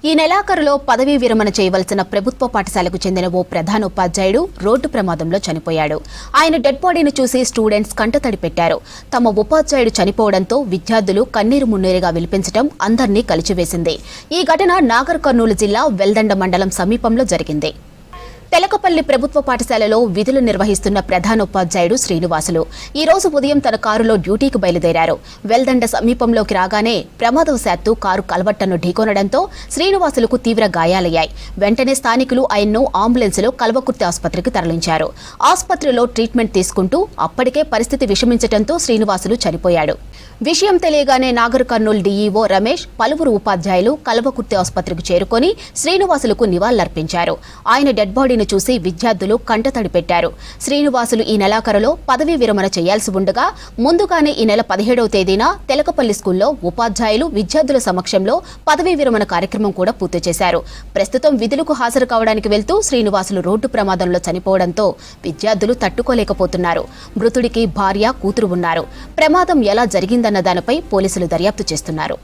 ఈ నెలాఖరులో పదవీ విరమణ చేయవలసిన ప్రభుత్వ పాఠశాలకు చెందిన ఓ ప్రధానోపాధ్యాయుడు రోడ్డు ప్రమాదంలో చనిపోయాడు. ఆయన డెడ్ బాడీని చూసి స్టూడెంట్స్ కంటతడి పెట్టారు. తమ ఉపాధ్యాయుడు చనిపోవడంతో విద్యార్థులు కన్నీరు మున్నీరుగా విలిపించడం అందర్నీ కలిచివేసింది. ఈ ఘటన నాగర్ కర్నూలు జిల్లా వెల్దండ మండలం సమీపంలో జరిగింది. తెలకపల్లి ప్రభుత్వ పాఠశాలలో విధులు నిర్వహిస్తున్న ప్రధానోపాధ్యాయుడు శ్రీనివాసులు ఈ రోజు ఉదయం తన కారులో డ్యూటీకి బయలుదేరారు. వెల్దండ సమీపంలోకి రాగానే ప్రమాదవశాత్తు కారు కల్వట్టను ఢీకొనడంతో శ్రీనివాసులకు తీవ్ర గాయాలయ్యాయి. వెంటనే స్థానికులు ఆయన్ను అంబులెన్స్లో కల్వకుర్తి ఆసుపత్రికి తరలించారు. ఆసుపత్రిలో ట్రీట్మెంట్ తీసుకుంటూ అప్పటికే పరిస్థితి విషమించడంతో శ్రీనివాసులు చనిపోయాడు. విషయం తెలియగానే నాగర్ కర్నూలు డీఈఓ రమేష్, పలువురు ఉపాధ్యాయులు కల్వకుర్తి ఆసుపత్రికి చేరుకొని శ్రీనివాసులకు నివాళులర్పించారు. ఆయన డెడ్ బాడీని చూసి విద్యార్థులు కంటతడి పెట్టారు. శ్రీనివాసులు ఈ నెలాఖరులో పదవీ విరమణ చేయాల్సి ఉండగా ముందుగానే ఈ నెల 17వ తేదీన తెలకపల్లి స్కూల్లో ఉపాధ్యాయులు విద్యార్థుల సమక్షంలో పదవీ విరమణ కార్యక్రమం కూడా పూర్తి చేశారు. ప్రస్తుతం విధులకు హాజరు కావడానికి వెళ్తూ శ్రీనివాసులు రోడ్డు ప్రమాదంలో చనిపోవడంతో విద్యార్థులు తట్టుకోలేకపోతున్నారు. మృతుడికి భార్య, కూతురు ఉన్నారు. ప్రమాదం ఎలా జరిగిందన్న దానిపై పోలీసులు దర్యాప్తు చేస్తున్నారు.